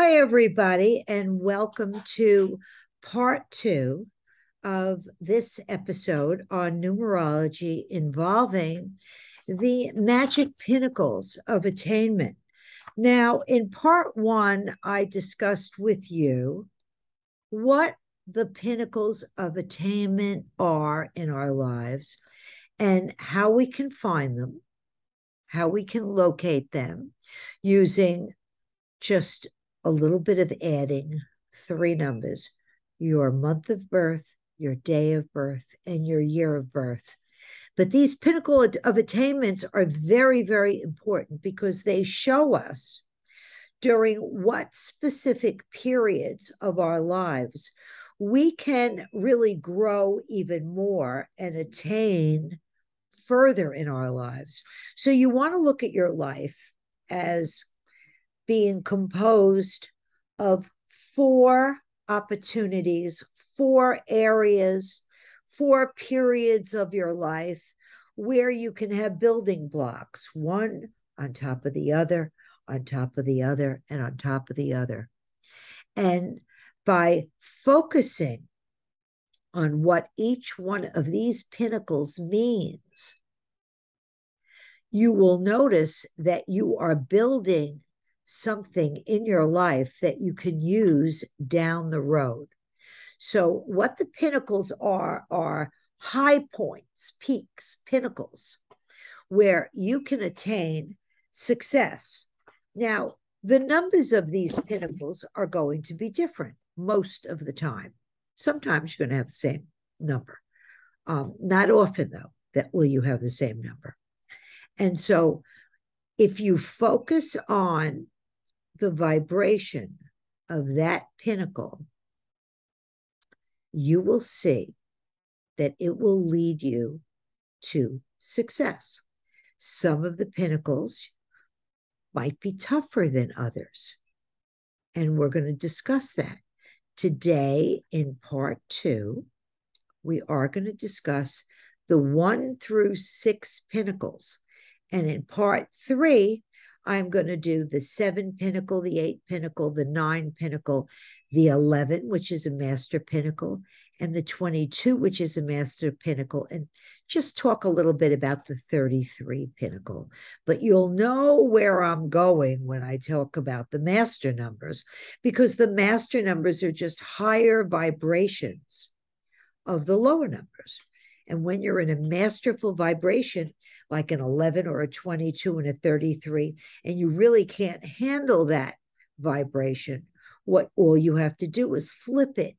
Hi, everybody, and welcome to part two of this episode on numerology involving the magic pinnacles of attainment. Now, in part one, I discussed with you what the pinnacles of attainment are in our lives and how we can find them, how we can locate them using just a little bit of adding three numbers: your month of birth, your day of birth, and your year of birth. But these pinnacle of attainments are very, very important because they show us during what specific periods of our lives we can really grow even more and attain further in our lives. So you want to look at your life as being composed of four opportunities, four areas, four periods of your life where you can have building blocks, one on top of the other, on top of the other, and on top of the other. And by focusing on what each one of these pinnacles means, you will notice that you are building something in your life that you can use down the road. So what the pinnacles are high points, peaks, pinnacles, where you can attain success. Now, the numbers of these pinnacles are going to be different most of the time. Sometimes you're going to have the same number. Not often, though, that will you have the same number. And so if you focus on the vibration of that pinnacle, you will see that it will lead you to success. Some of the pinnacles might be tougher than others, and we're going to discuss that. Today, in part two, we are going to discuss the 1 through 6 pinnacles. And in part three, I'm going to do the 7 pinnacle, the 8 pinnacle, the 9 pinnacle, the 11, which is a master pinnacle, and the 22, which is a master pinnacle, and just talk a little bit about the 33 pinnacle. But you'll know where I'm going when I talk about the master numbers, because the master numbers are just higher vibrations of the lower numbers. And when you're in a masterful vibration, like an 11 or a 22 and a 33, and you really can't handle that vibration, what all you have to do is flip it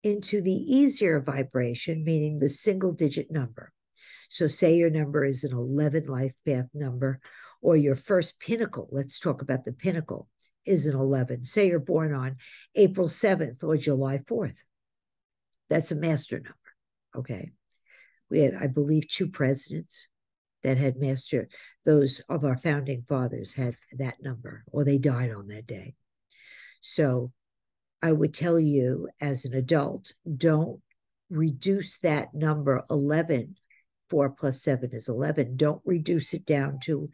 into the easier vibration, meaning the single digit number. So say your number is an 11 life path number, or your first pinnacle, let's talk about the pinnacle, is an 11. Say you're born on April 7th or July 4th. That's a master number, okay? We had, I believe, 2 presidents that had master, those of our founding fathers had that number, or they died on that day. So I would tell you as an adult, don't reduce that number 11. 4 plus 7 is 11. Don't reduce it down to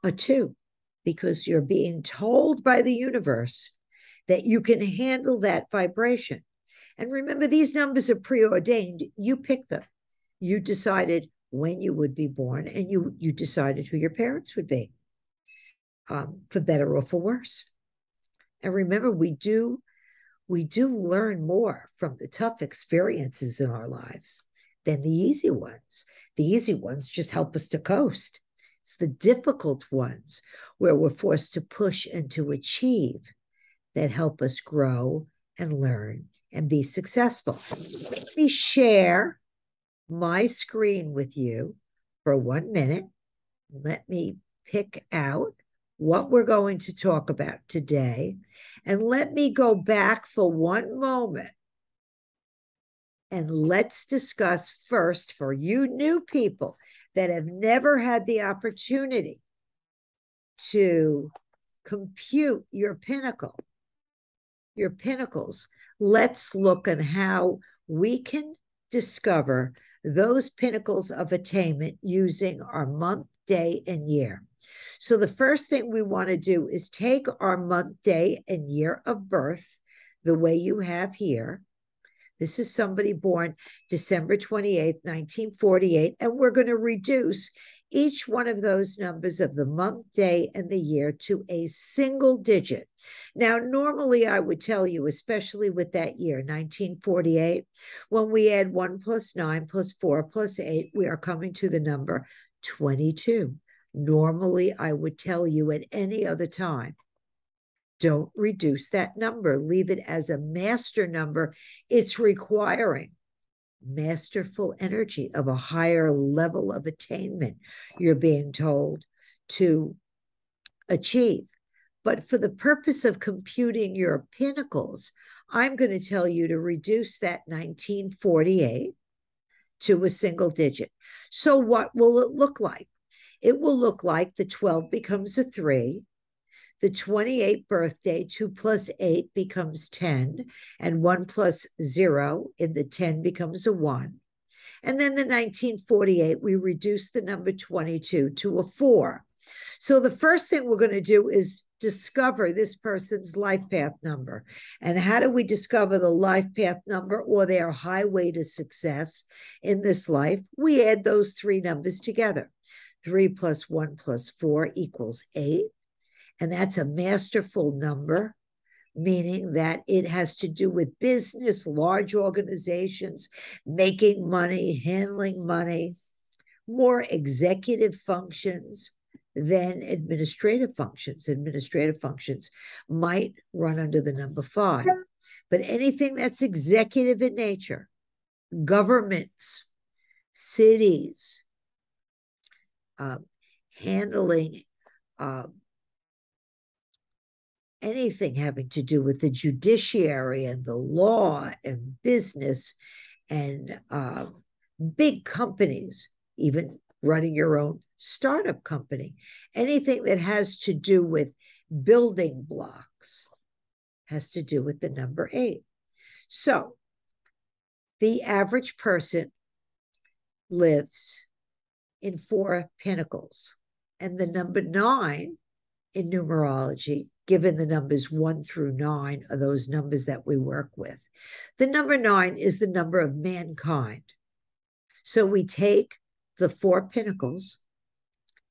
a 2, because you're being told by the universe that you can handle that vibration. And remember, these numbers are preordained. You pick them. You decided when you would be born, and you decided who your parents would be, for better or for worse. And remember, we do learn more from the tough experiences in our lives than the easy ones. The easy ones just help us to coast. It's the difficult ones where we're forced to push and to achieve that help us grow and learn and be successful. Let me share my screen with you for 1 minute. Let me pick out what we're going to talk about today. And let me go back for one moment. And let's discuss first, for you new people that have never had the opportunity to compute your pinnacle, your pinnacles, let's look at how we can discover those pinnacles of attainment using our month, day, and year. So the first thing we want to do is take our month, day, and year of birth, the way you have here. This is somebody born December 28th, 1948, and we're going to reduce each one of those numbers of the month, day, and the year to a single digit. Now, normally I would tell you, especially with that year, 1948, when we add 1 plus 9 plus 4 plus 8, we are coming to the number 22. Normally, I would tell you at any other time, don't reduce that number. Leave it as a master number. It's requiring masterful energy of a higher level of attainment, you're being told, to achieve. But for the purpose of computing your pinnacles, I'm going to tell you to reduce that 1948 to a single digit. So what will it look like? It will look like the 12 becomes a 3, the 28th birthday, 2 plus 8 becomes 10, and 1 plus 0 in the 10 becomes a 1. And then the 1948, we reduce the number 22 to a 4. So the first thing we're going to do is discover this person's life path number. And how do we discover the life path number or their highway to success in this life? We add those three numbers together. 3 plus 1 plus 4 equals 8. And that's a masterful number, meaning that it has to do with business, large organizations, making money, handling money, more executive functions than administrative functions. Administrative functions might run under the number 5. But anything that's executive in nature, governments, cities, handling anything having to do with the judiciary and the law and business and big companies, even running your own startup company, anything that has to do with building blocks has to do with the number 8. So the average person lives in 4 pinnacles, and the number 9 in numerology, given the numbers 1 through 9 are those numbers that we work with. The number 9 is the number of mankind. So we take the 4 pinnacles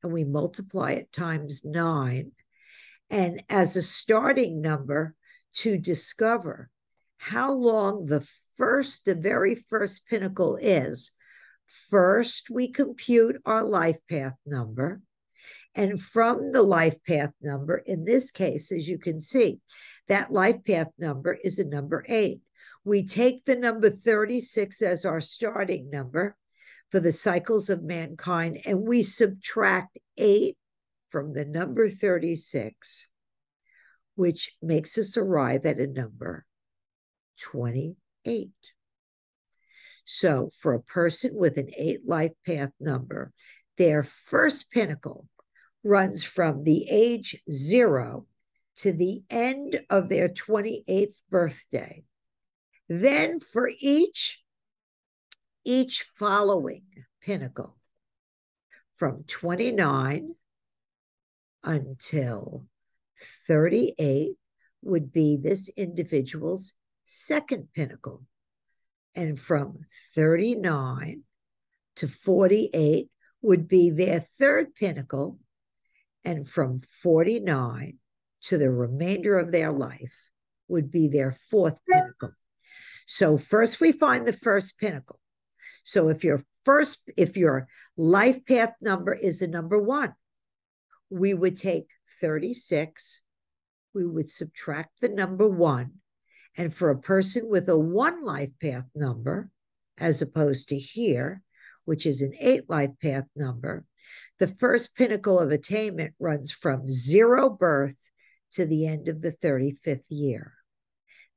and we multiply it times 9, and as a starting number to discover how long the very first pinnacle is, first we compute our life path number. And from the life path number, in this case, as you can see, that life path number is a number 8. We take the number 36 as our starting number for the cycles of mankind, and we subtract 8 from the number 36, which makes us arrive at a number 28. So for a person with an 8 life path number, their first pinnacle runs from the age 0 to the end of their 28th birthday. Then for each following pinnacle, from 29 until 38 would be this individual's second pinnacle. And from 39 to 48 would be their third pinnacle. And from 49 to the remainder of their life would be their fourth pinnacle. So first we find the first pinnacle. So if your life path number is a number 1, we would take 36, we would subtract the number 1, and for a person with a 1 life path number, as opposed to here, which is an 8 life path number, the first pinnacle of attainment runs from 0 birth to the end of the 35th year.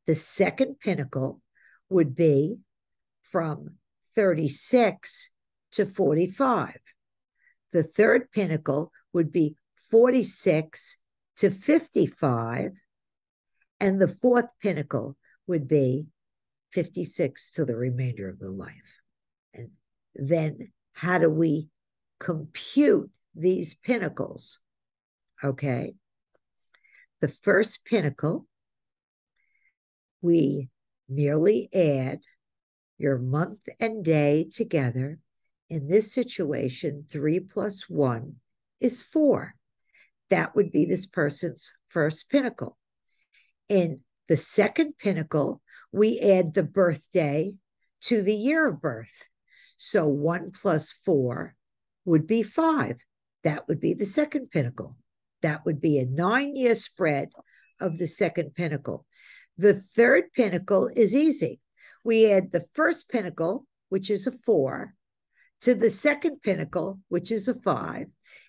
The second pinnacle would be from 36 to 45. The third pinnacle would be 46 to 55. And the fourth pinnacle would be 56 to the remainder of the life. And then how do we compute these pinnacles, okay? The first pinnacle, we merely add your month and day together. In this situation, 3 plus 1 is 4. That would be this person's first pinnacle. In the second pinnacle, we add the birthday to the year of birth. So 1 plus 4 would be 5. That would be the second pinnacle. That would be a 9-year spread of the second pinnacle. The third pinnacle is easy. We add the first pinnacle, which is a 4, to the second pinnacle, which is a 5.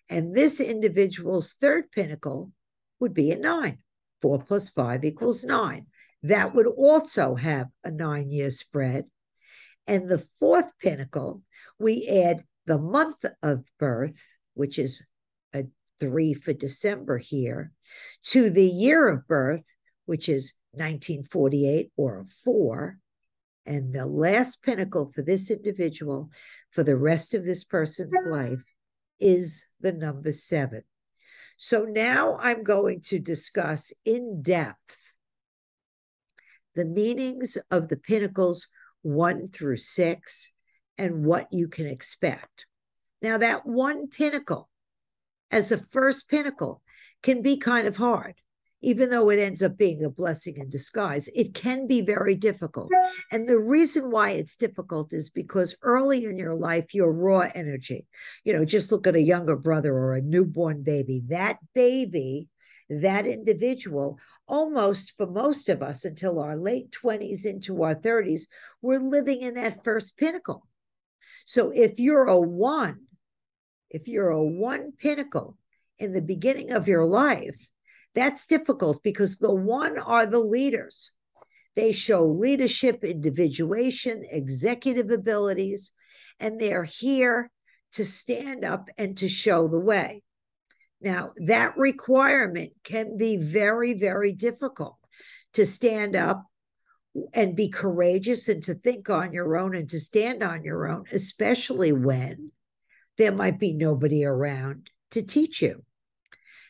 And this individual's third pinnacle would be a 9. 4 plus 5 equals 9. That would also have a 9-year spread. And the fourth pinnacle, we add the month of birth, which is a 3 for December here, to the year of birth, which is 1948 or a 4. And the last pinnacle for this individual for the rest of this person's life is the number 7. So now I'm going to discuss in depth the meanings of the pinnacles 1 through 6 and what you can expect. Now, that one pinnacle as a first pinnacle can be kind of hard. Even though it ends up being a blessing in disguise, it can be very difficult. And the reason why it's difficult is because early in your life, your raw energy, just look at a younger brother or a newborn baby. That baby, that individual, almost for most of us until our late 20s into our 30s, we're living in that first pinnacle. So if you're a 1 pinnacle in the beginning of your life, that's difficult because the 1 are the leaders. They show leadership, individuation, executive abilities, and they're here to stand up and to show the way. Now, that requirement can be very, very difficult to stand up and be courageous and to think on your own and to stand on your own, especially when there might be nobody around to teach you.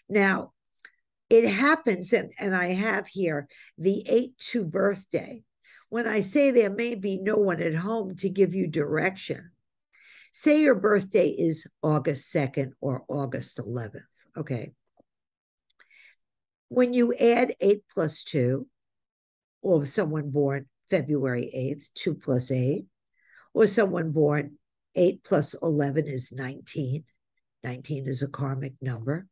Now, it happens, and I have here the 8-2 birthday. When I say there may be no one at home to give you direction, say your birthday is August 2nd or August 11th, okay? When you add 8 plus 2, or someone born February 8th, 2 plus 8, or someone born 8 plus 11 is 19. 19 is a karmic number.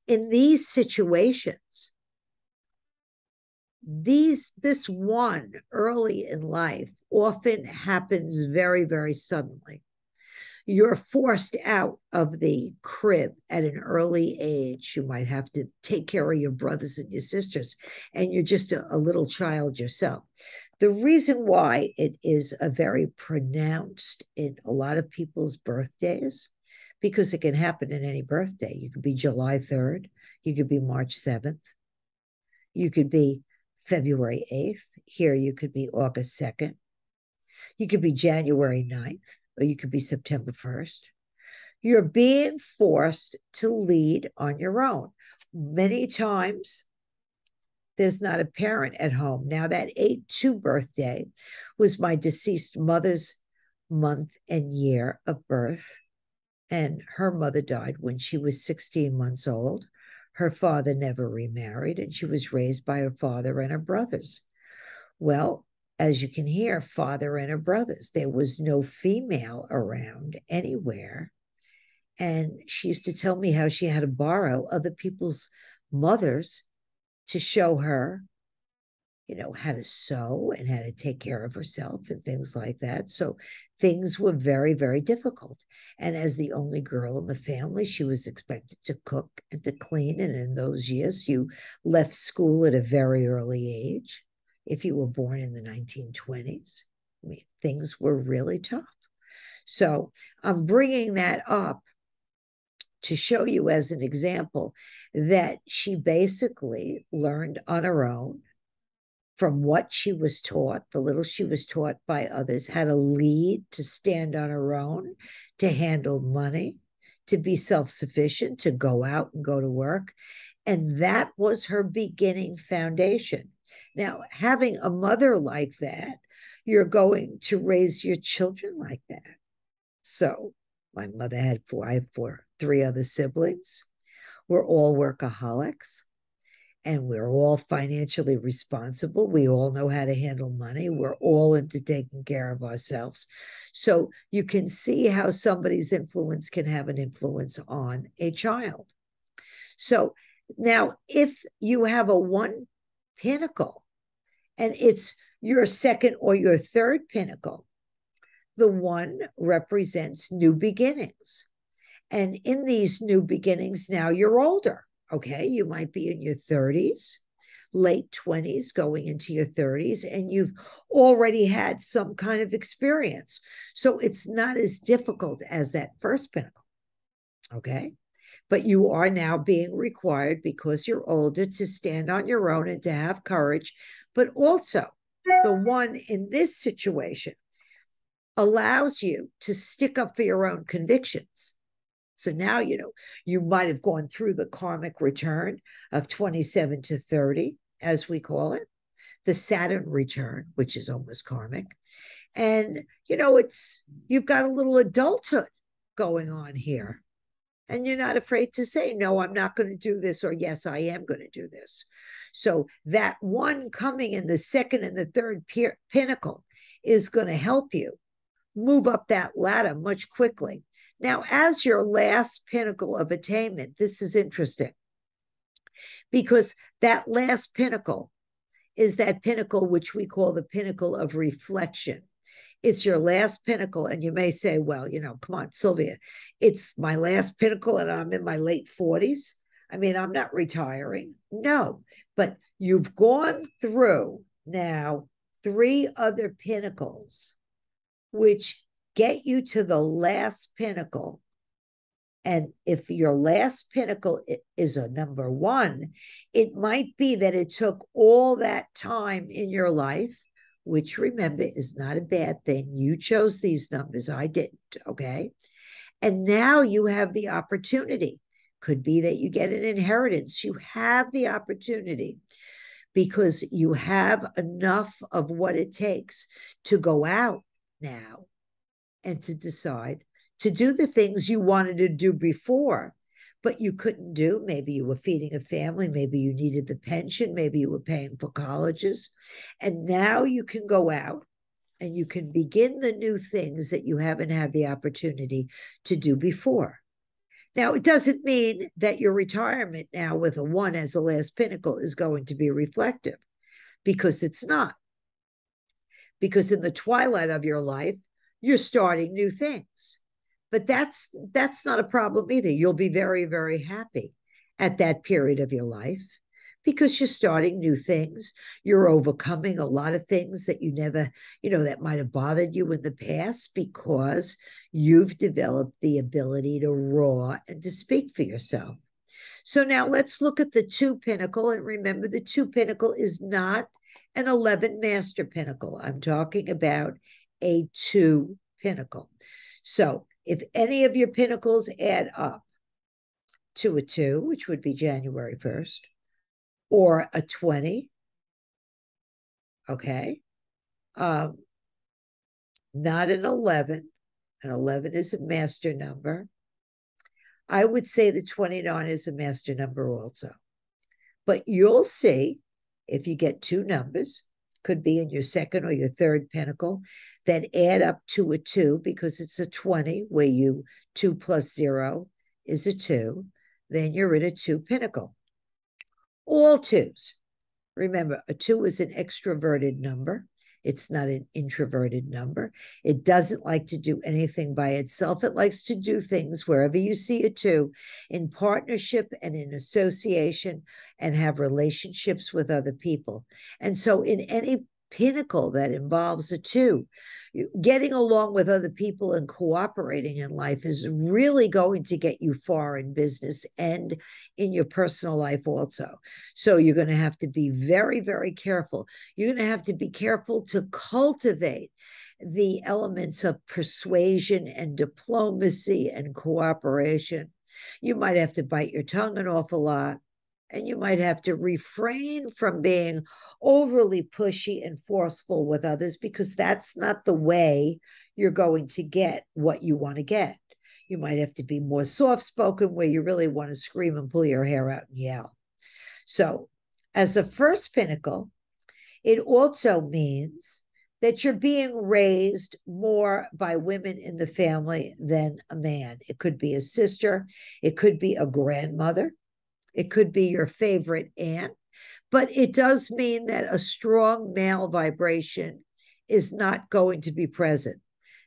In these situations, this 1 early in life often happens very, very suddenly. You're forced out of the crib at an early age. You might have to take care of your brothers and your sisters, and you're just a little child yourself. The reason why it is a very pronounced in a lot of people's birthdays, because it can happen in any birthday. You could be July 3rd. You could be March 7th. You could be February 8th. Here you could be August 2nd. You could be January 9th, or you could be September 1st. You're being forced to lead on your own. Many times, there's not a parent at home. Now, that 8-2 birthday was my deceased mother's month and year of birth. And her mother died when she was 16 months old. Her father never remarried, and she was raised by her father and her brothers. Well, as you can hear, father and her brothers. There was no female around anywhere. And she used to tell me how she had to borrow other people's mothers to show her, how to sew and how to take care of herself and things like that. So things were very, very difficult. And as the only girl in the family, she was expected to cook and to clean. And in those years, you left school at a very early age. If you were born in the 1920s, things were really tough. So I'm bringing that up to show you as an example that she basically learned on her own from what she was taught, the little she was taught by others, how to lead, to stand on her own, to handle money, to be self-sufficient, to go out and go to work. And that was her beginning foundation. Now, having a mother like that, you're going to raise your children like that. So my mother had four, I have three other siblings. We're all workaholics and we're all financially responsible. We all know how to handle money. We're all into taking care of ourselves. So you can see how somebody's influence can have an influence on a child. So now, if you have a one pinnacle and it's your second or your third pinnacle, the one represents new beginnings. And in these new beginnings, now you're older. Okay, you might be in your 30s, late 20s, going into your 30s, and you've already had some kind of experience. So it's not as difficult as that first pinnacle. Okay, but you are now being required, because you're older, to stand on your own and to have courage. But also, the one in this situation allows you to stick up for your own convictions. So now, you might have gone through the karmic return of 27 to 30, as we call it, the Saturn return, which is almost karmic. And, you've got a little adulthood going on here. And you're not afraid to say, no, I'm not going to do this, or yes, I am going to do this. So that one coming in the second and the third pinnacle is going to help you move up that ladder much quickly. Now, as your last pinnacle of attainment, this is interesting, because that last pinnacle is that pinnacle which we call the pinnacle of reflection. It's your last pinnacle. And you may say, well, come on, Sylvia, it's my last pinnacle and I'm in my late 40s. I mean, I'm not retiring. No, but you've gone through now 3 other pinnacles, which get you to the last pinnacle. And if your last pinnacle is a number 1, it might be that it took all that time in your life, which, remember, is not a bad thing. You chose these numbers. I didn't, okay? And now you have the opportunity. Could be that you get an inheritance. You have the opportunity, because you have enough of what it takes to go out now and to decide to do the things you wanted to do before, but you couldn't do. Maybe you were feeding a family. Maybe you needed the pension. Maybe you were paying for colleges. And now you can go out and you can begin the new things that you haven't had the opportunity to do before. Now, it doesn't mean that your retirement now with a 1 as the last pinnacle is going to be reflective, because it's not. Because in the twilight of your life, you're starting new things. But that's not a problem either. You'll be very, very happy at that period of your life, because you're starting new things. You're overcoming a lot of things that you never, that might have bothered you in the past, because you've developed the ability to roar and to speak for yourself. So now let's look at the 2 pinnacle. And remember, the 2 pinnacle is not an 11 master pinnacle. I'm talking about a 2 pinnacle. So if any of your pinnacles add up to a 2, which would be January 1st, or a 20, okay, not an 11. An 11 is a master number. I would say the 29 is a master number also. But you'll see, if you get 2 numbers, could be in your second or your third pinnacle, that add up to a 2, because it's a 20, where 2 plus 0 is a 2, then you're in a 2 pinnacle. All 2s. Remember, a 2 is an extroverted number. It's not an introverted number. It doesn't like to do anything by itself. It likes to do things wherever you see a 2, in partnership and in association, and have relationships with other people. And so in any pinnacle that involves a two. Getting along with other people and cooperating in life is really going to get you far in business and in your personal life also. So you're going to have to be very, very careful. You're going to have to be careful to cultivate the elements of persuasion and diplomacy and cooperation. You might have to bite your tongue an awful lot, and you might have to refrain from being overly pushy and forceful with others, because that's not the way you're going to get what you want to get. You might have to be more soft-spoken, where you really want to scream and pull your hair out and yell. So, as a first pinnacle, it also means that you're being raised more by women in the family than a man. It could be a sister, it could be a grandmother, it could be your favorite aunt, but it does mean that a strong male vibration is not going to be present.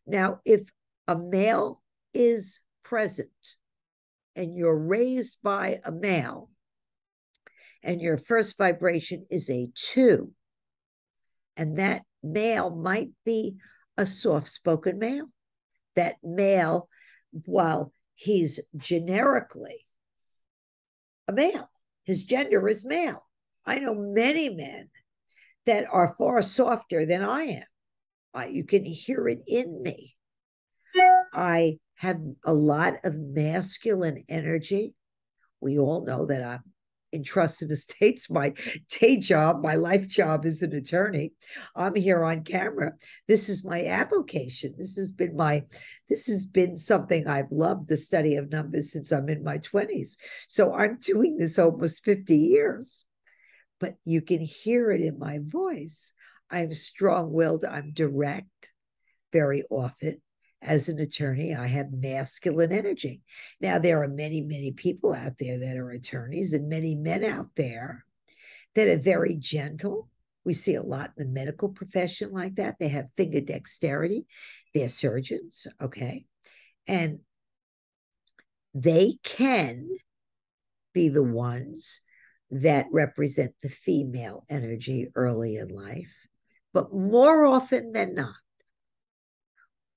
Now, if a male is present and you're raised by a male and your first vibration is a two, and that male might be a soft-spoken male, that male, while he's generically a male, his gender is male. I know many men that are far softer than I am. You can hear it in me. I have a lot of masculine energy. We all know that I'm entrusted estates, my day job, my life job as an attorney. I'm here on camera. This is my avocation. This has been something I've loved, the study of numbers, since I'm in my 20s. So I'm doing this almost 50 years. But you can hear it in my voice. I'm strong-willed, I'm direct very often. As an attorney, I have masculine energy. Now, there are many, many people out there that are attorneys, and many men out there that are very gentle. We see a lot in the medical profession like that. They have finger dexterity. They're surgeons, okay? And they can be the ones that represent the female energy early in life. But more often than not,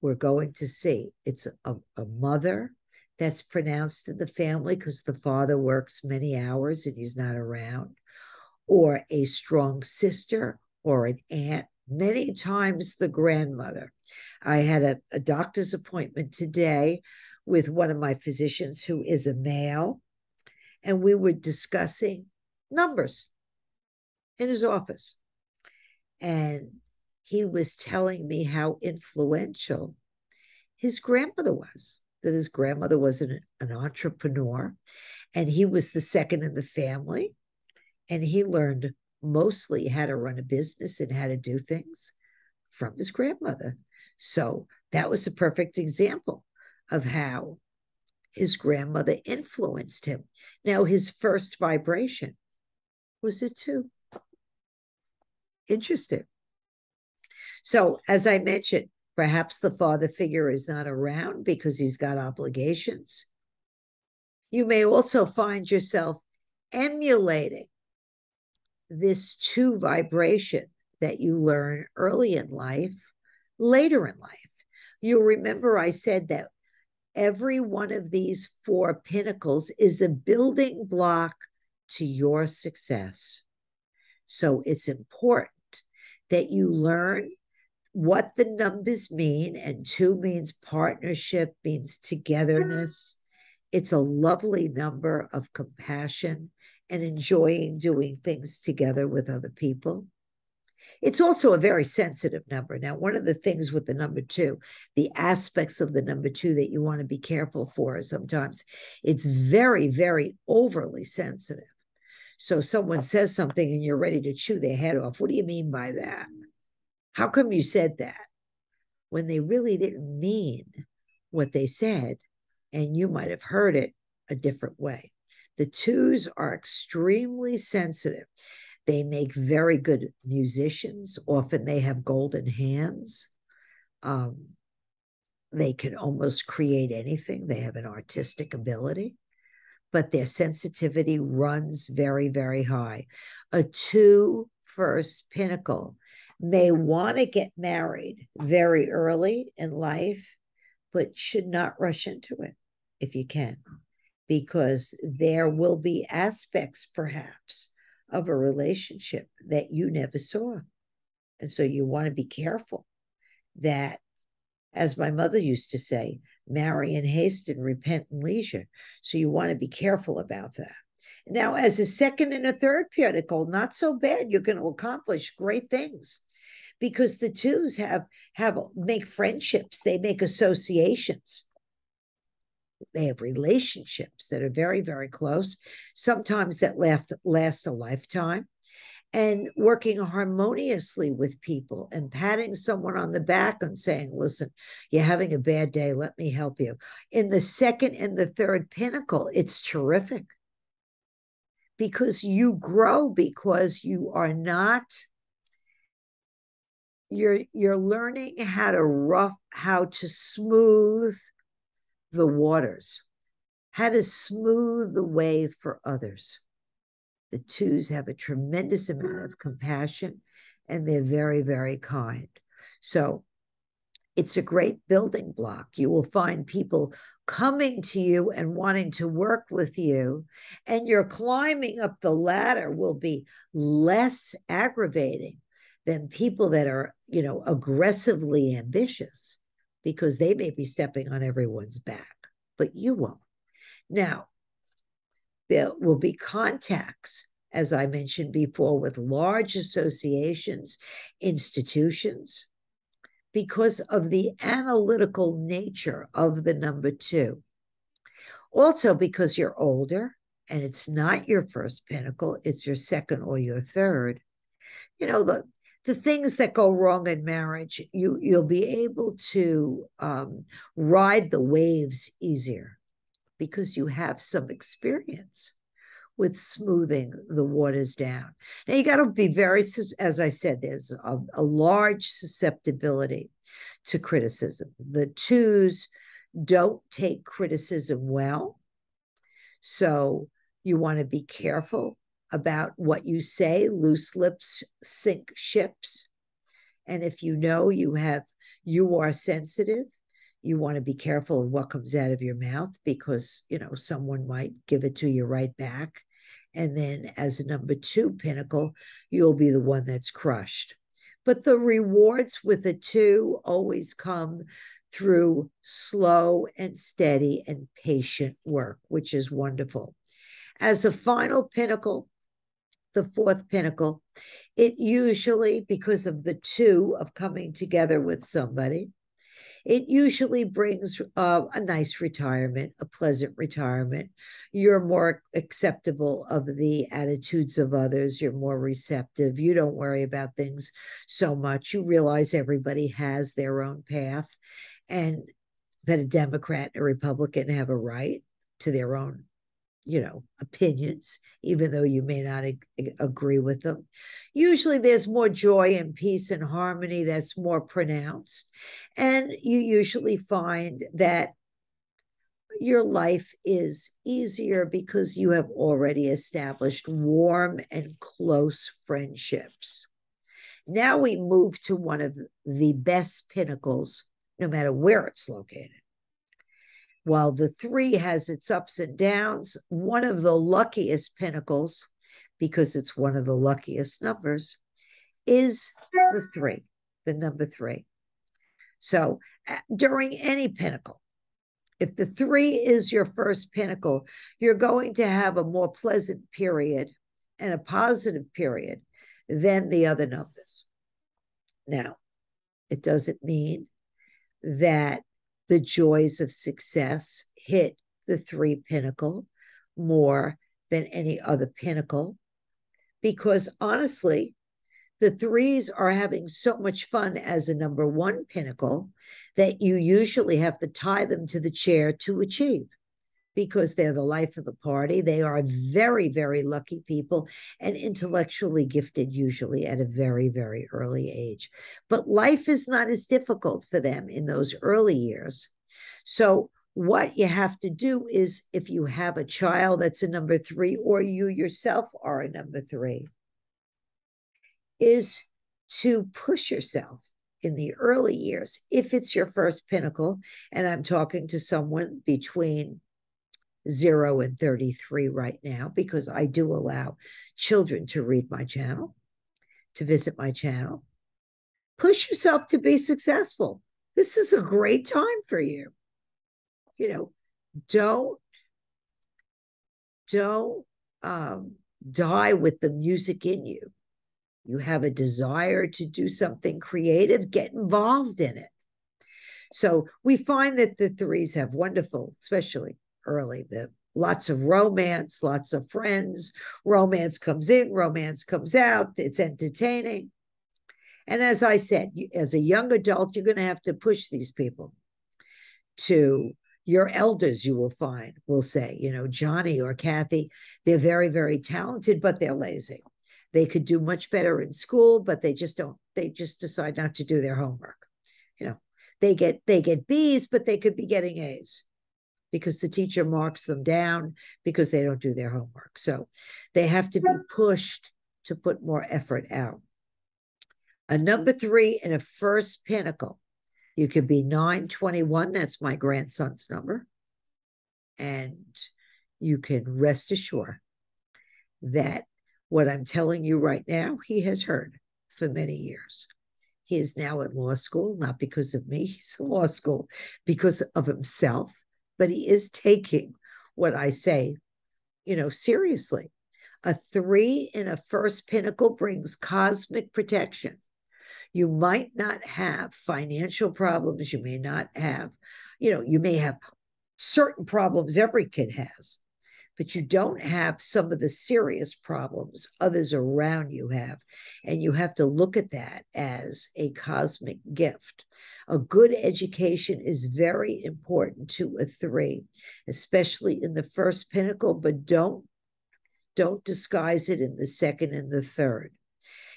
we're going to see it's a mother that's pronounced in the family because the father works many hours and he's not around, or a strong sister or an aunt, many times the grandmother. I had a doctor's appointment today with one of my physicians who is a male, and we were discussing numbers in his office. And he was telling me how influential his grandmother was, that his grandmother was an entrepreneur, and he was the second in the family. And he learned mostly how to run a business and how to do things from his grandmother. So that was a perfect example of how his grandmother influenced him. Now, his first vibration was a two. Interesting. So, as I mentioned, perhaps the father figure is not around because he's got obligations. You may also find yourself emulating this two vibration that you learn early in life, later in life. You'll remember I said that every one of these four pinnacles is a building block to your success. So it's important that you learn what the numbers mean, and two means partnership, means togetherness. It's a lovely number of compassion and enjoying doing things together with other people. It's also a very sensitive number. Now, one of the things with the number two, the aspects of the number two that you want to be careful for is sometimes it's very, very overly sensitive. So someone says something and you're ready to chew their head off. What do you mean by that? How come you said that? When they really didn't mean what they said, and you might have heard it a different way. The twos are extremely sensitive. They make very good musicians. Often they have golden hands. They can almost create anything. They have an artistic ability, but their sensitivity runs very, very high. A two first pinnacle may want to get married very early in life, but should not rush into it if you can, because there will be aspects perhaps of a relationship that you never saw. And so you want to be careful that, as my mother used to say, marry in haste and repent in leisure. So you want to be careful about that. Now, as a second and a third pinnacle, not so bad. You're going to accomplish great things because the twos have make friendships. They make associations. They have relationships that are very, very close, sometimes that last a lifetime, and working harmoniously with people and patting someone on the back and saying, listen, you're having a bad day, let me help you. In the second and the third pinnacle, it's terrific because you grow, because you are not, you're learning how to smooth the waters, how to smooth the way for others. The twos have a tremendous amount of compassion and they're very, very kind. So it's a great building block. You will find people coming to you and wanting to work with you, and your climbing up the ladder will be less aggravating than people that are, aggressively ambitious, because they may be stepping on everyone's back, but you won't. Now, there will be contacts, as I mentioned before, with large associations, institutions, because of the analytical nature of the number two. Also, because you're older and it's not your first pinnacle, it's your second or your third. The things that go wrong in marriage, you'll be able to ride the waves easier because you have some experience with smoothing the waters down. Now, you got to be very, as I said, there's a large susceptibility to criticism. The twos don't take criticism well. So you want to be careful about what you say. Loose lips sink ships. And if you are sensitive, you want to be careful of what comes out of your mouth, because someone might give it to you right back, and then as a number two pinnacle, you'll be the one that's crushed. But the rewards with a two always come through slow and steady and patient work, which is wonderful. As a final pinnacle, the fourth pinnacle, it usually, because of the two of coming together with somebody, it usually brings a nice retirement, a pleasant retirement. You're more acceptable of the attitudes of others. You're more receptive. You don't worry about things so much. You realize everybody has their own path, and that a Democrat and a Republican have a right to their own opinions, even though you may not agree with them. Usually there's more joy and peace and harmony that's more pronounced. And you usually find that your life is easier because you have already established warm and close friendships. Now we move to one of the best pinnacles, no matter where it's located. While the three has its ups and downs, one of the luckiest pinnacles, because it's one of the luckiest numbers, is the three, the number three. So during any pinnacle, if the three is your first pinnacle, you're going to have a more pleasant period and a positive period than the other numbers. Now, it doesn't mean that the joys of success hit the three pinnacle more than any other pinnacle, because honestly, the threes are having so much fun as a number one pinnacle that you usually have to tie them to the chair to achieve, because they're the life of the party. They are very, very lucky people and intellectually gifted, usually at a very, very early age. But life is not as difficult for them in those early years. So what you have to do is, if you have a child that's a number three, or you yourself are a number three, is to push yourself in the early years, if it's your first pinnacle, and I'm talking to someone between 0 and 33 right now, because I do allow children to read my channel, to visit my channel. Push yourself to be successful. This is a great time for you. You know, don't die with the music in you. You have a desire to do something creative, get involved in it. So we find that the threes have wonderful, especially early, lots of romance, lots of friends. Romance comes in, romance comes out. It's entertaining. And as I said, as a young adult, you're going to have to push these people to your elders. You will find will say, Johnny or Kathy, they're very, very talented, but they're lazy. They could do much better in school, but they just don't. They just decide not to do their homework. They get B's, but they could be getting A's because the teacher marks them down because they don't do their homework. So they have to be pushed to put more effort out. A number 3 in a first pinnacle. You could be 921. That's my grandson's number. And you can rest assured that what I'm telling you right now, he has heard for many years. He is now in law school, not because of me. He's in law school because of himself, but he is taking what I say, seriously. A 3 in a first pinnacle brings cosmic protection. You might not have financial problems. You may not have, you may have certain problems every kid has, but you don't have some of the serious problems others around you have. And you have to look at that as a cosmic gift. A good education is very important to a 3, especially in the first pinnacle, but don't disguise it in the second and the third.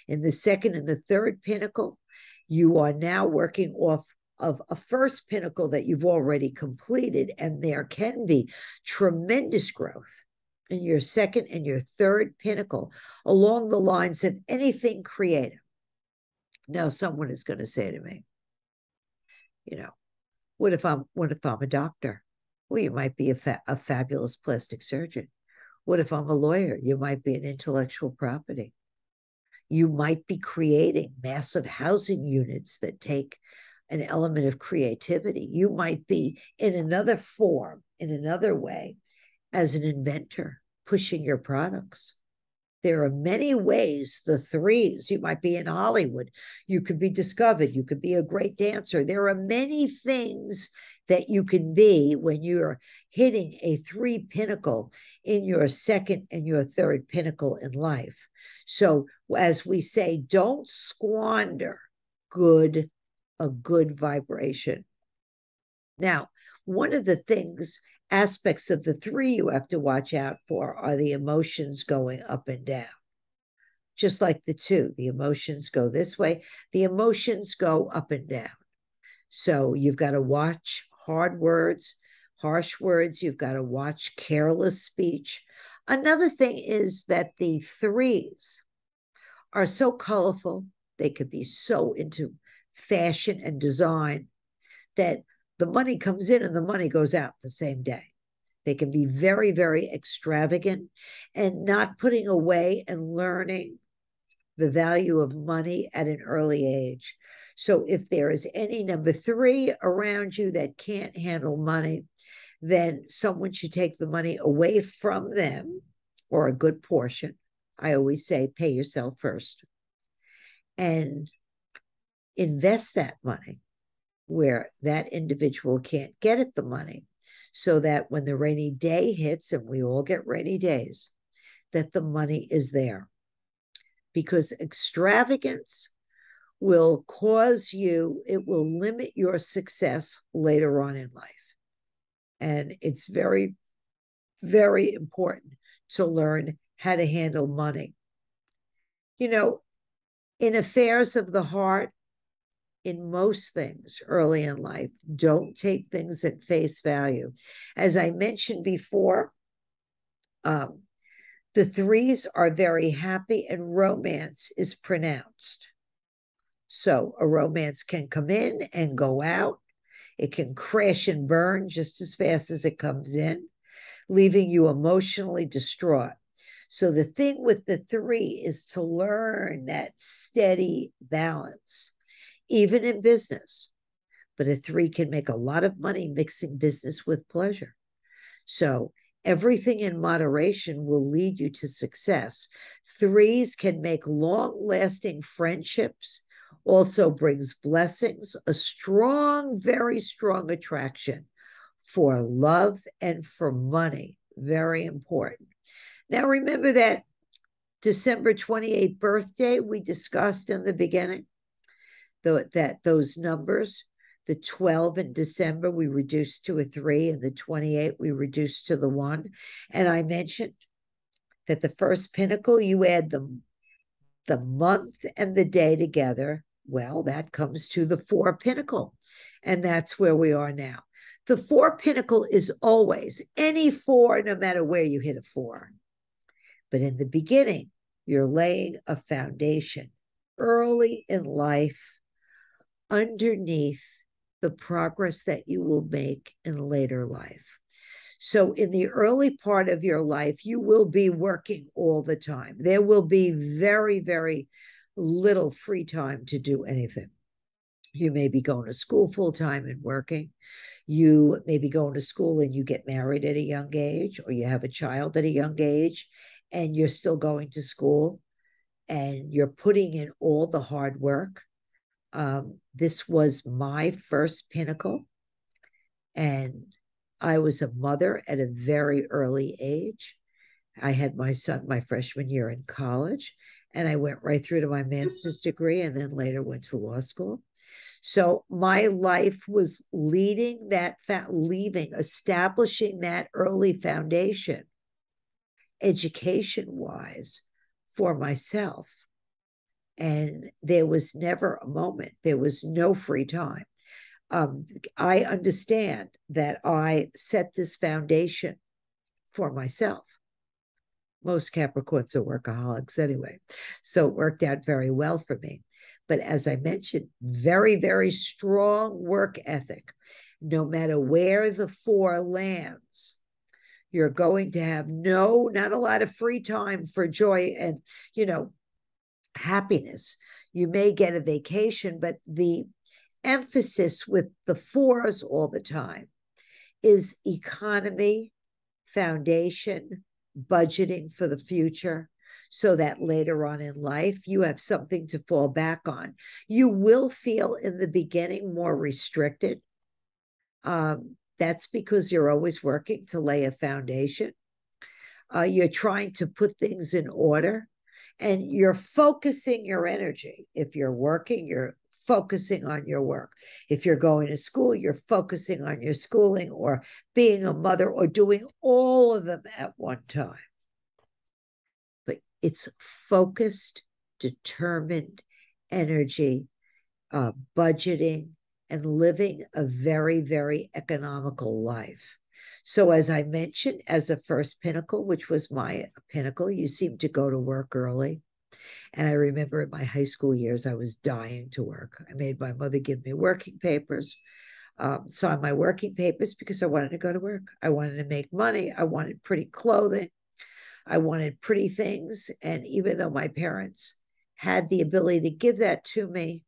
In the second and the third pinnacle, you are now working off of a first pinnacle that you've already completed, and there can be tremendous growth in your second and your third pinnacle along the lines of anything creative. Now, someone is going to say to me, what if I'm a doctor? Well, you might be a fabulous plastic surgeon. What if I'm a lawyer? You might be an intellectual property. You might be creating massive housing units that take an element of creativity. You might be in another form, in another way, as an inventor, pushing your products. There are many ways, the 3s. You might be in Hollywood. You could be discovered. You could be a great dancer. There are many things that you can be when you're hitting a 3 pinnacle in your second and your third pinnacle in life. So as we say, don't squander a good vibration. Now, one of the aspects of the 3 you have to watch out for are the emotions going up and down. Just like the 2, the emotions go this way, the emotions go up and down. So you've got to watch hard words, harsh words. You've got to watch careless speech. Another thing is that the 3s are so colorful. They could be so into fashion and design that the money comes in and the money goes out the same day. They can be very, very extravagant and not putting away and learning the value of money at an early age. So if there is any number 3 around you that can't handle money, then someone should take the money away from them, or a good portion. I always say, pay yourself first, and invest that money where that individual can't get at the money, so that when the rainy day hits, and we all get rainy days, that the money is there. Because extravagance will it will limit your success later on in life. And it's very, very important to learn how to handle money. In affairs of the heart, in most things early in life, don't take things at face value. As I mentioned before, the 3s are very happy and romance is pronounced. So a romance can come in and go out. It can crash and burn just as fast as it comes in, leaving you emotionally distraught. So the thing with the three is to learn that steady balance, even in business. But a three can make a lot of money mixing business with pleasure. So everything in moderation will lead you to success. Threes can make long-lasting friendships, also brings blessings, a strong, very strong attraction for love and for money. Very important. Now, remember that December 28th birthday we discussed in the beginning? That those numbers, the 12 in December, we reduced to a 3, and the 28 we reduced to the 1. And I mentioned that the first pinnacle, you add the month and the day together. Well, that comes to the 4 pinnacle. And that's where we are now. The 4 pinnacle is always any 4, no matter where you hit a 4. But in the beginning, you're laying a foundation early in life underneath the progress that you will make in later life. So in the early part of your life, you will be working all the time. There will be very, very little free time to do anything. You may be going to school full time and working. You may be going to school and you get married at a young age, or you have a child at a young age and you're still going to school and you're putting in all the hard work. This was my first pinnacle, and I was a mother at a very early age. I had my son my freshman year in college, and I went right through to my master's degree and then later went to law school. So my life was establishing that early foundation, education-wise, for myself. And there was never a moment, there was no free time. I understand that I set this foundation for myself. Most Capricorns are workaholics anyway, so it worked out very well for me. But as I mentioned, very, very strong work ethic. No matter where the 4 lands, you're going to have not a lot of free time for joy and, happiness. You may get a vacation, but the emphasis with the 4s all the time is economy, foundation, budgeting for the future, so that later on in life you have something to fall back on. You will feel in the beginning more restricted. That's because you're always working to lay a foundation. You're trying to put things in order, and you're focusing your energy. If you're working, you're focusing on your work. If you're going to school, you're focusing on your schooling or being a mother or doing all of them at one time. But it's focused, determined energy, budgeting, and living a very, very economical life. So as I mentioned, as a first pinnacle, which was my pinnacle, you seem to go to work early. And I remember in my high school years, I was dying to work. I made my mother give me working papers, signed my working papers because I wanted to go to work. I wanted to make money. I wanted pretty clothing. I wanted pretty things. And even though my parents had the ability to give that to me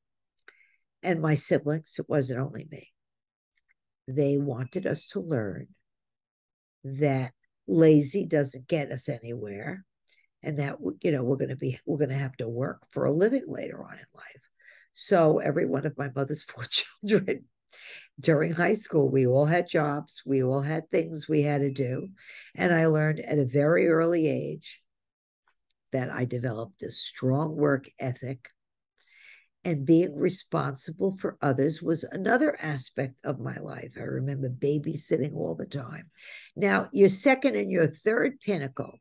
and my siblings, it wasn't only me. They wanted us to learn that lazy doesn't get us anywhere, and that we're going to have to work for a living later on in life. So every one of my mother's 4 children during high school, we all had jobs, we all had things we had to do, and I learned at a very early age that I developed a strong work ethic, and being responsible for others was another aspect of my life. I remember babysitting all the time. Now, your second and your third pinnacle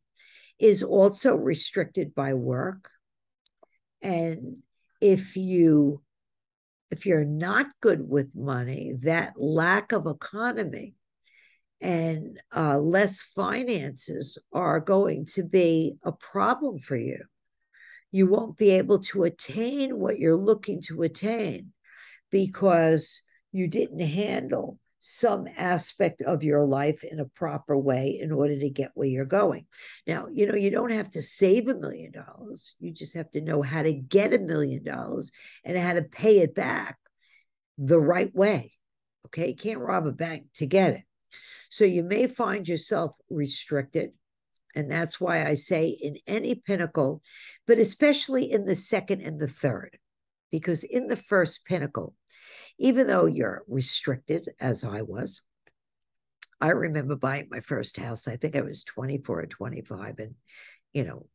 is also restricted by work. And if you're not good with money, that lack of economy and less finances are going to be a problem for you. You won't be able to attain what you're looking to attain because you didn't handle some aspect of your life in a proper way in order to get where you're going. Now, you don't have to save $1 million. You just have to know how to get $1 million and how to pay it back the right way. Okay. You can't rob a bank to get it. So you may find yourself restricted. And that's why I say in any pinnacle, but especially in the second and the third, because in the first pinnacle, even though you're restricted, as I was, I remember buying my first house. I think I was 24 or 25. And,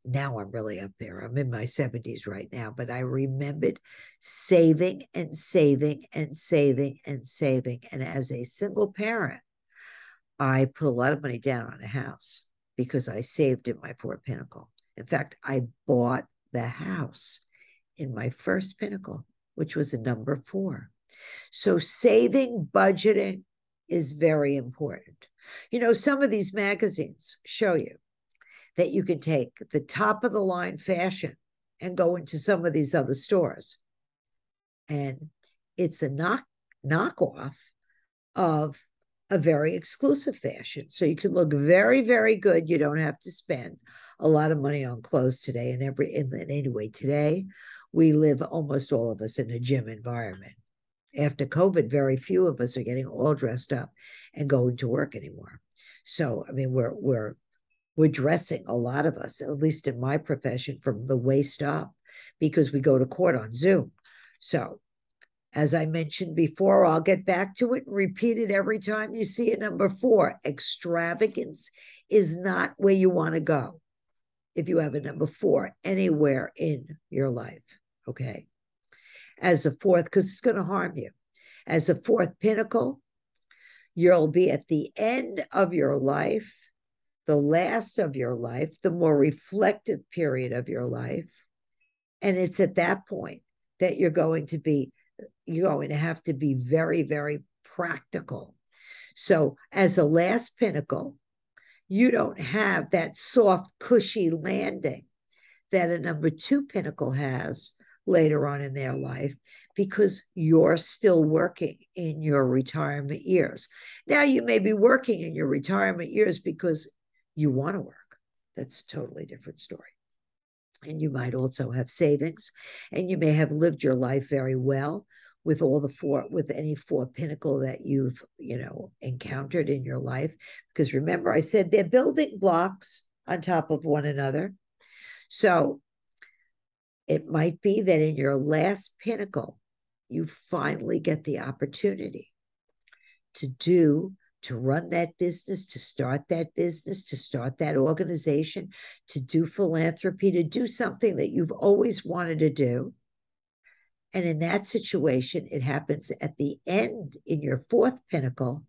now I'm really up there. I'm in my 70s right now. But I remembered saving and saving and saving and saving. And as a single parent, I put a lot of money down on a house because I saved in my fourth pinnacle. In fact, I bought the house in my first pinnacle, which was a number 4. So saving, budgeting is very important. Some of these magazines show you that you can take the top of the line fashion and go into some of these other stores. And it's a knockoff of a very exclusive fashion. So you can look very, very good. You don't have to spend a lot of money on clothes today. And anyway, today we live, almost all of us, in a gym environment. After COVID, very few of us are getting all dressed up and going to work anymore. So, I mean, we're dressing, a lot of us, at least in my profession, from the waist up, because we go to court on Zoom. So, as I mentioned before, I'll get back to it and repeat it every time you see a number 4. Extravagance is not where you want to go if you have a number 4 anywhere in your life, okay? As a fourth, because it's going to harm you. As a fourth pinnacle, you'll be at the end of your life, the last of your life, the more reflective period of your life. And it's at that point that you're going to have to be very, very practical. So as a last pinnacle, you don't have that soft, cushy landing that a number 2 pinnacle has later on in their life, because you're still working in your retirement years. Now, you may be working in your retirement years because you want to work. That's a totally different story. And you might also have savings, and you may have lived your life very well with any 4 pinnacle that you've, encountered in your life. Because remember, I said they're building blocks on top of one another. So it might be that in your last pinnacle, you finally get the opportunity to run that business, to start that organization, to do philanthropy, to do something that you've always wanted to do. And in that situation, it happens at the end in your 4th pinnacle.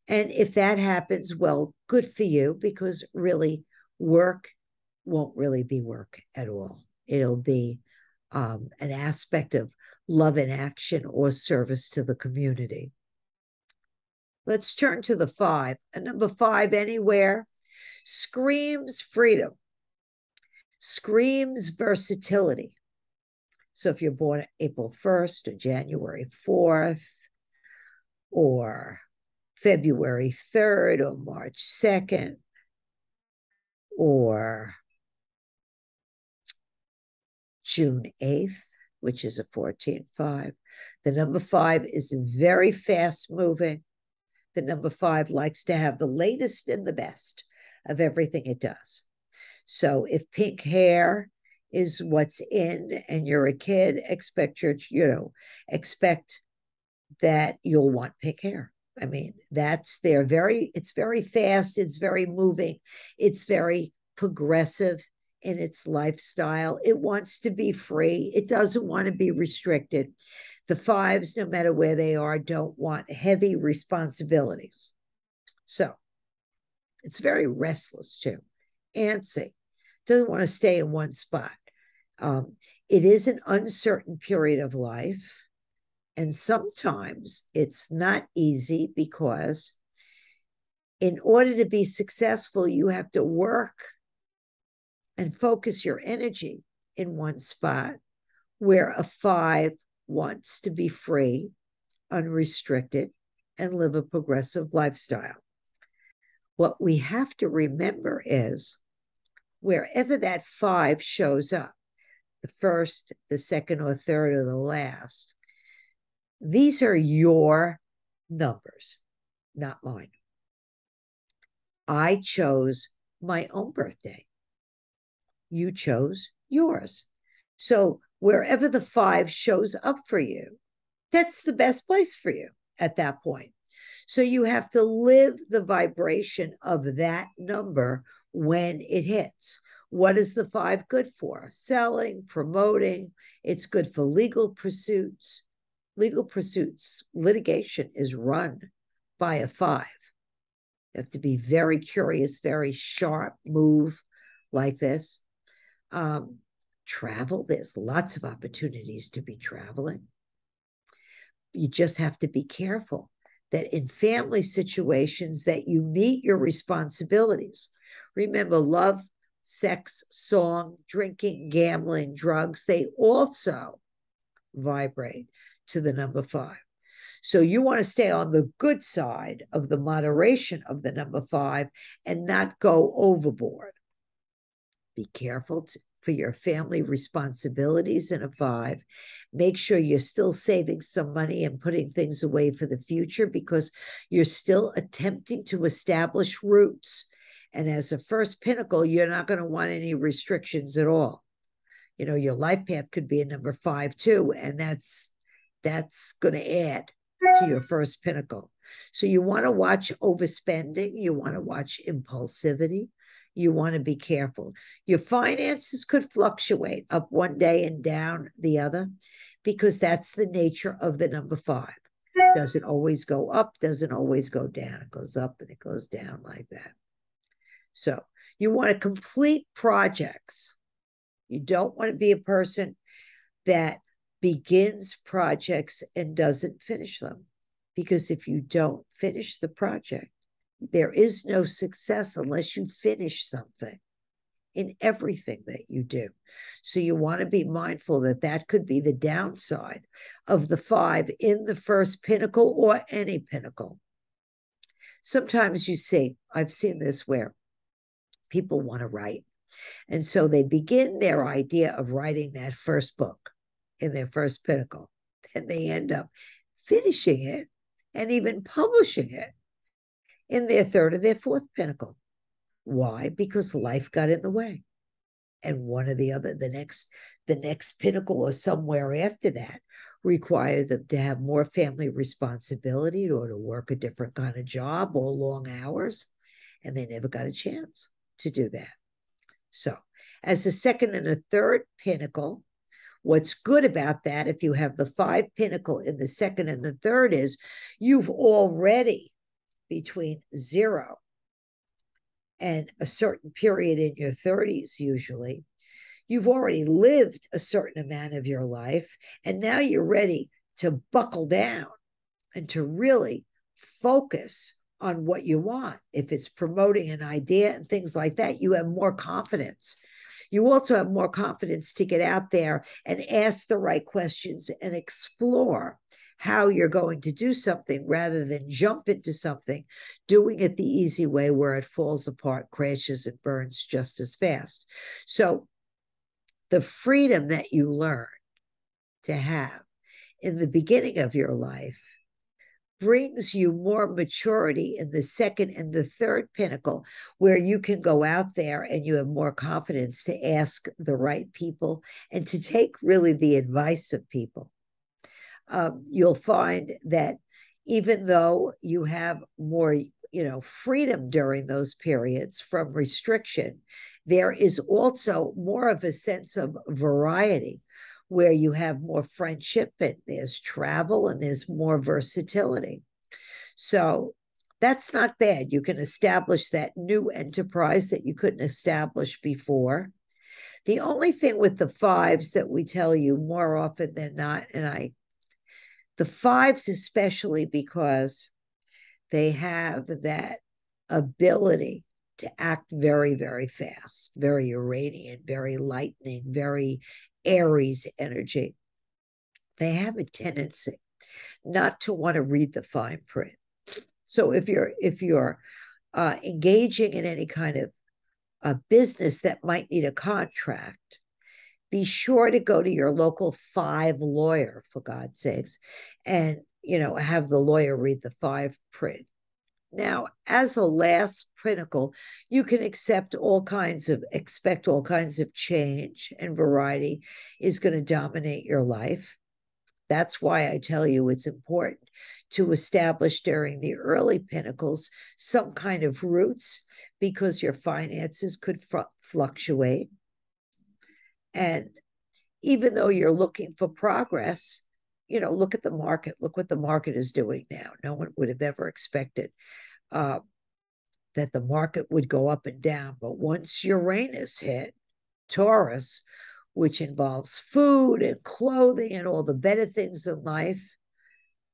And if that happens, well, good for you, because really work won't really be work at all. It'll be an aspect of love in action or service to the community. Let's turn to the 5. A number 5 anywhere screams freedom, screams versatility. So if you're born April 1st or January 4th or February 3rd or March 2nd or June 8th, which is a 14-5. The number 5 is very fast moving. The number 5 likes to have the latest and the best of everything it does. So if pink hair is what's in and you're a kid, expect that you'll want pink hair. I mean, it's very fast, it's very moving, it's very progressive in its lifestyle. It wants to be free. It doesn't want to be restricted. The 5s, no matter where they are, don't want heavy responsibilities. So it's very restless too, antsy, doesn't want to stay in one spot. It is an uncertain period of life. And sometimes it's not easy, because in order to be successful, you have to work and focus your energy in one spot where a 5 wants to be free, unrestricted, and live a progressive lifestyle. What we have to remember is wherever that 5 shows up, the first, the second, or third, or the last, these are your numbers, not mine. I chose my own birthday. You chose yours. So wherever the 5 shows up for you, that's the best place for you at that point. So you have to live the vibration of that number when it hits. What is the 5 good for? Selling, promoting. It's good for legal pursuits. Legal pursuits, litigation is run by a 5. You have to be very curious, very sharp move like this. Travel, there's lots of opportunities to be traveling. You just have to be careful that in family situations that you meet your responsibilities. Remember, love, sex, song, drinking, gambling, drugs, they also vibrate to the number 5. So you want to stay on the good side of the moderation of the number 5 and not go overboard. Be careful for your family responsibilities in a 5. Make sure you're still saving some money and putting things away for the future because you're still attempting to establish roots. And as a first pinnacle, you're not going to want any restrictions at all. You know, your life path could be a number 5 too, and that's going to add to your first pinnacle. So you want to watch overspending. You want to watch impulsivity. You want to be careful. Your finances could fluctuate up one day and down the other because that's the nature of the number 5. Doesn't always go up, doesn't always go down. It goes up and it goes down like that. So you want to complete projects. You don't want to be a person that begins projects and doesn't finish them. Because if you don't finish the project, there is no success unless you finish something in everything that you do. So you want to be mindful that that could be the downside of the 5 in the first pinnacle or any pinnacle. Sometimes you see, I've seen this where people want to write. And so they begin their idea of writing that first book in their first pinnacle. And they end up finishing it and even publishing it in their third or their fourth pinnacle. Why? Because life got in the way. And one or the other, the next pinnacle or somewhere after that required them to have more family responsibility or to work a different kind of job or long hours. And they never got a chance to do that. So as a second and a third pinnacle, what's good about that, if you have the 5 pinnacle in the second and the third, is you've already, between 0 and a certain period in your 30s, usually, you've already lived a certain amount of your life, and now you're ready to buckle down and to really focus on what you want. If it's promoting an idea and things like that, you have more confidence. You also have more confidence to get out there and ask the right questions and explore how you're going to do something rather than jump into something, doing it the easy way where it falls apart, crashes, and burns just as fast. So the freedom that you learn to have in the beginning of your life brings you more maturity in the second and the third pinnacle, where you can go out there and you have more confidence to ask the right people and to take really the advice of people. You'll find that even though you have more, freedom during those periods from restriction, there is also more of a sense of variety, where you have more friendship and there's travel and there's more versatility. So that's not bad. You can establish that new enterprise that you couldn't establish before. The only thing with the 5s that we tell you more often than not, the 5s especially, because they have that ability to act very, very fast, very Uranian, very lightning, very Aries energy. They have a tendency not to want to read the fine print. So if you're engaging in any kind of a business that might need a contract, be sure to go to your local 5 lawyer, for God's sakes, and have the lawyer read the 5 print. Now, as a last pinnacle, you can expect all kinds of change, and variety is going to dominate your life. That's why I tell you it's important to establish during the early pinnacles some kind of roots, because your finances could fluctuate. And even though you're looking for progress, look at the market. Look what the market is doing now. No one would have ever expected that the market would go up and down. But once Uranus hit Taurus, which involves food and clothing and all the better things in life,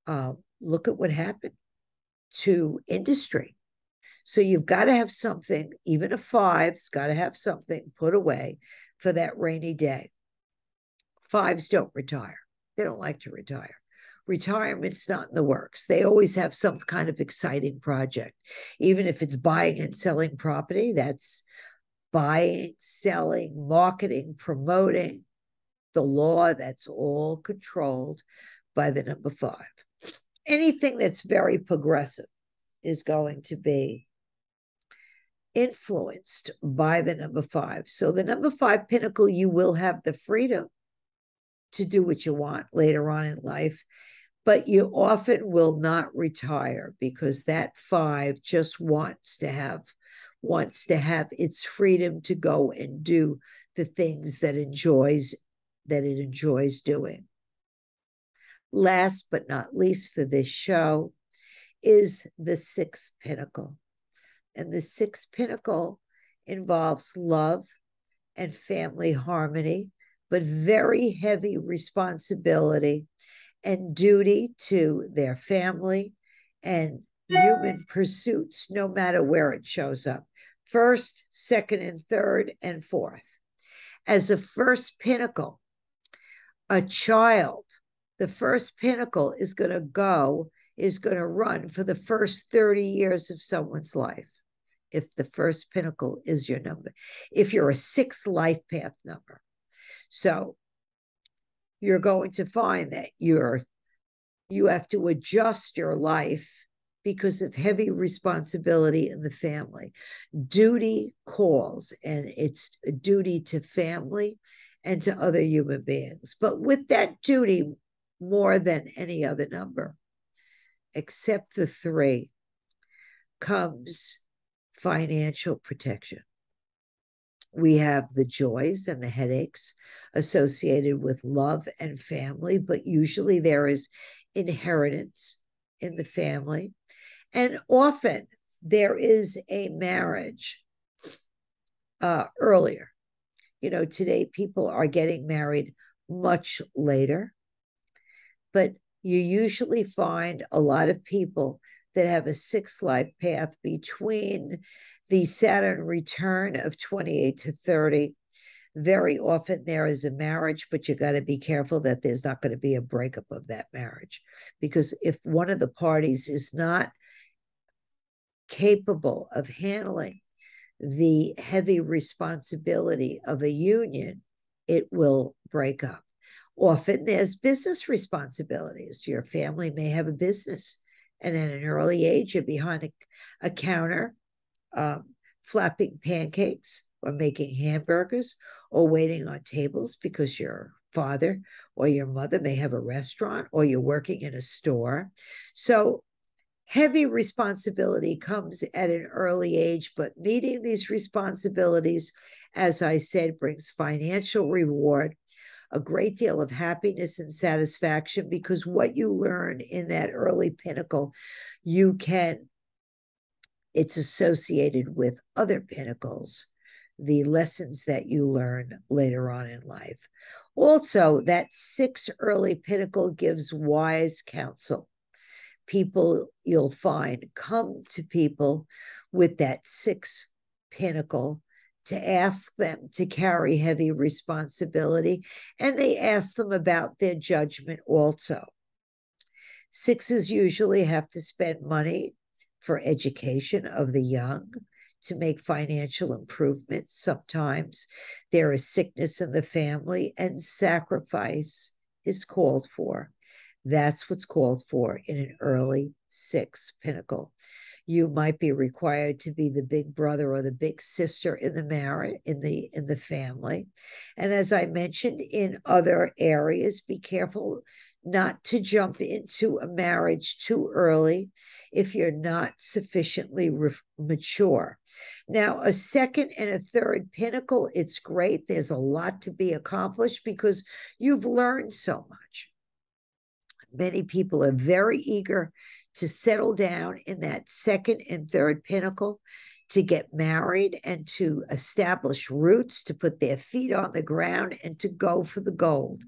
look at what happened to industry. So you've got to have something, even a 5's got to have something put away for that rainy day. 5's don't retire. They don't like to retire. Retirement's not in the works. They always have some kind of exciting project. Even if it's buying and selling property, that's buying, selling, marketing, promoting. The law, that's all controlled by the number 5. Anything that's very progressive is going to be influenced by the number 5. So the number 5 pinnacle, you will have the freedom to do what you want later on in life, but you often will not retire, because that 5 just wants to have its freedom to go and do the things that it enjoys doing. Last but not least for this show is the 6th pinnacle. And the 6th pinnacle involves love and family harmony, but very heavy responsibility and duty to their family and human pursuits, no matter where it shows up. 1st, 2nd, and 3rd, and 4th. As a 1st pinnacle, a child, the 1st pinnacle is going to run for the first 30 years of someone's life. If the 1st pinnacle is your number, if you're a 6th life path number. So you're going to find that you have to adjust your life because of heavy responsibility in the family. Duty calls, and it's a duty to family and to other human beings. But with that duty, more than any other number, except the 3, comes financial protection. We have the joys and the headaches associated with love and family, but usually there is inheritance in the family. And often there is a marriage earlier. Today people are getting married much later, but you usually find a lot of people that have a 6th life path between the Saturn return of 28 to 30. Very often there is a marriage, but you got to be careful that there's not going to be a breakup of that marriage. Because if one of the parties is not capable of handling the heavy responsibility of a union, it will break up. Often there's business responsibilities. Your family may have a business, and at an early age, you're behind a counter, flapping pancakes or making hamburgers or waiting on tables because your father or your mother may have a restaurant, or you're working in a store. So heavy responsibility comes at an early age, but meeting these responsibilities, as I said, brings financial reward, a great deal of happiness and satisfaction, because what you learn in that early pinnacle, it's associated with other pinnacles, the lessons that you learn later on in life. Also, that 6th early pinnacle gives wise counsel. People, you'll find, come to people with that 6 pinnacle to ask them to carry heavy responsibility, and they ask them about their judgment also. Sixes usually have to spend money for education of the young, to make financial improvements. Sometimes there is sickness in the family and sacrifice is called for. That's what's called for in an early six pinnacle. You might be required to be the big brother or the big sister in the marriage, in the family. And as I mentioned in other areas, be careful not to jump into a marriage too early if you're not sufficiently mature. Now, a second and a third pinnacle, it's great. There's a lot to be accomplished because you've learned so much. Many people are very eager to settle down in that second and third pinnacle, to get married and to establish roots, to put their feet on the ground and to go for the gold.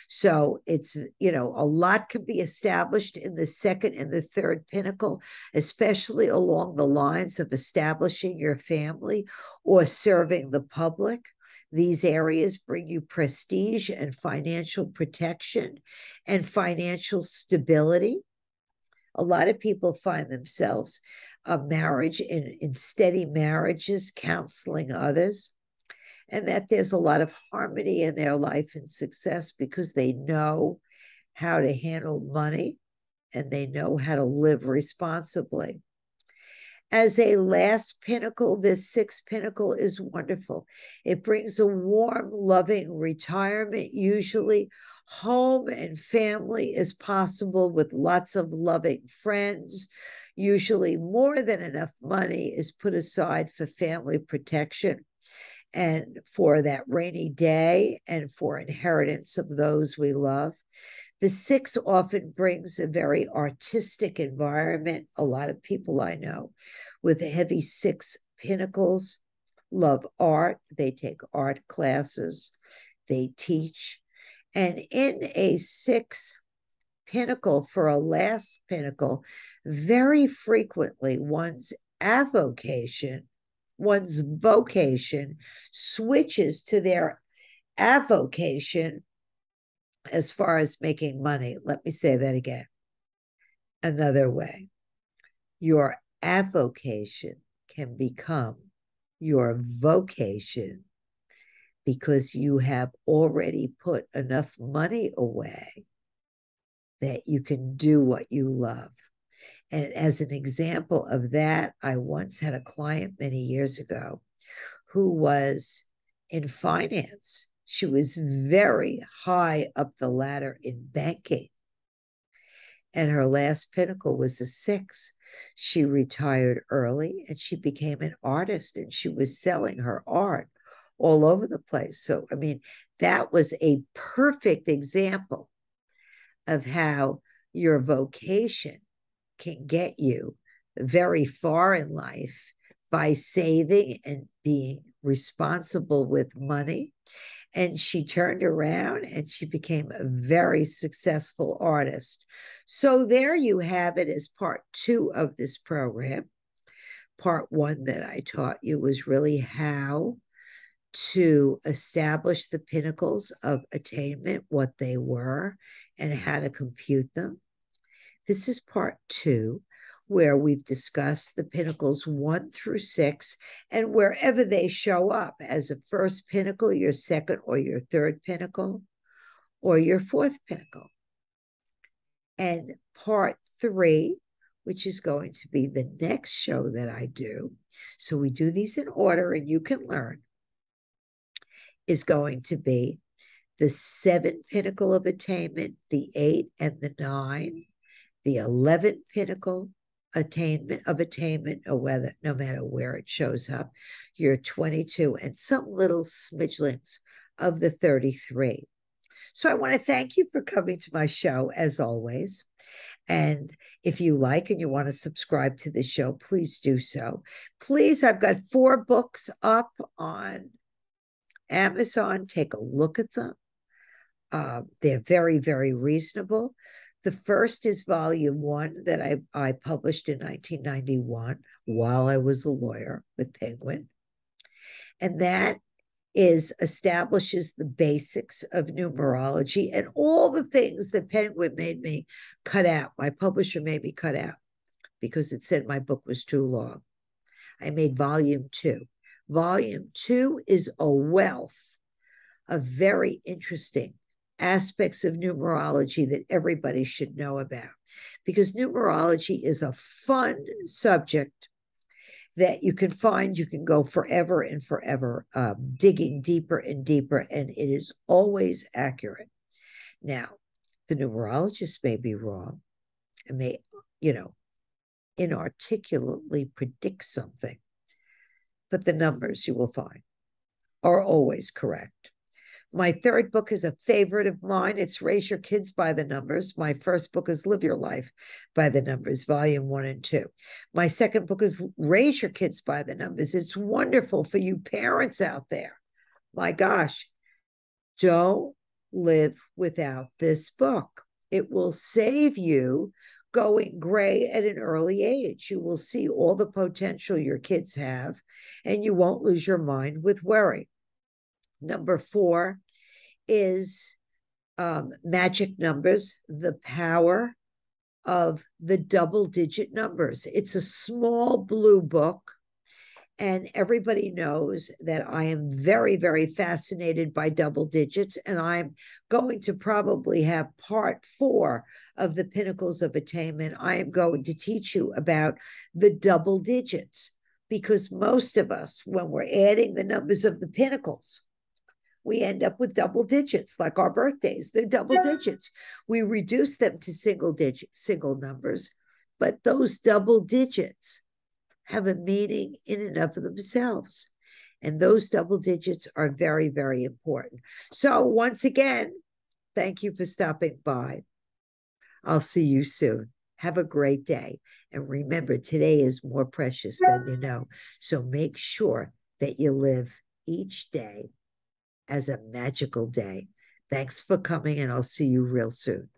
So it's, a lot can be established in the second and the third pinnacle, especially along the lines of establishing your family or serving the public. These areas bring you prestige and financial protection and financial stability. A lot of people find themselves a marriage in steady marriages, counseling others, and that there's a lot of harmony in their life and success because they know how to handle money and they know how to live responsibly. As a last pinnacle, this sixth pinnacle is wonderful. It brings a warm, loving retirement, usually home and family is possible with lots of loving friends. Usually more than enough money is put aside for family protection and for that rainy day and for inheritance of those we love. The six often brings a very artistic environment. A lot of people I know with heavy six pinnacles love art. They take art classes, they teach. And in a six pinnacle, for a last pinnacle, very frequently one's avocation switches to their avocation as far as making money. Let me say that again. Another way. Your avocation can become your vocation because you have already put enough money away that you can do what you love. And as an example of that, I once had a client many years ago who was in finance. She was very high up the ladder in banking. And her last pinnacle was a six. She retired early and she became an artist and she was selling her art all over the place. So, I mean, that was a perfect example of how your vocation can get you very far in life by saving and being responsible with money. And she turned around and she became a very successful artist. So there you have it as part two of this program. Part one that I taught you was really how to establish the pinnacles of attainment, what they were, and how to compute them. This is part two, where we've discussed the pinnacles 1 through 6 and wherever they show up as a first pinnacle, your second or your third pinnacle, or your fourth pinnacle. And part 3, which is going to be the next show that I do, so we do these in order and you can learn, is going to be the 7th pinnacle of attainment, the 8 and the 9, the 11th pinnacle of attainment, or whether, no matter where it shows up, your 22, and some little smidgelings of the 33. So I want to thank you for coming to my show, as always. And if you like and you want to subscribe to the show, please do so. Please, I've got 4 books up on Amazon. Take a look at them. They're very, very reasonable. The first is volume 1 that I published in 1991 while I was a lawyer with Penguin. And that establishes the basics of numerology and all the things that Penguin made me cut out. My publisher made me cut out because it said my book was too long. I made volume 2. Volume 2 is a wealth of very interesting aspects of numerology that everybody should know about, because numerology is a fun subject that you can find. You can go forever and forever digging deeper and deeper, and it is always accurate. Now, the numerologist may be wrong and may, inarticulately predict something, but the numbers you will find are always correct. My third book is a favorite of mine. It's Raise Your Kids by the Numbers. My first book is Live Your Life by the Numbers, volume 1 and 2. My second book is Raise Your Kids by the Numbers. It's wonderful for you parents out there. My gosh, don't live without this book. It will save you going gray at an early age. You will see all the potential your kids have, and you won't lose your mind with worry. Number 4 is Magic Numbers, the power of the double-digit numbers. It's a small blue book, and everybody knows that I am very, very fascinated by double digits, and I'm going to probably have part 4 of the Pinnacles of Attainment. I am going to teach you about the double digits, because most of us, when we're adding the numbers of the pinnacles, we end up with double digits, like our birthdays. They're double digits. We reduce them to single numbers, but those double digits have a meaning in and of themselves. And those double digits are very, very important. So once again, thank you for stopping by. I'll see you soon. Have a great day. And remember, today is more precious than you know. So make sure that you live each day as a magical day. Thanks for coming, and I'll see you real soon.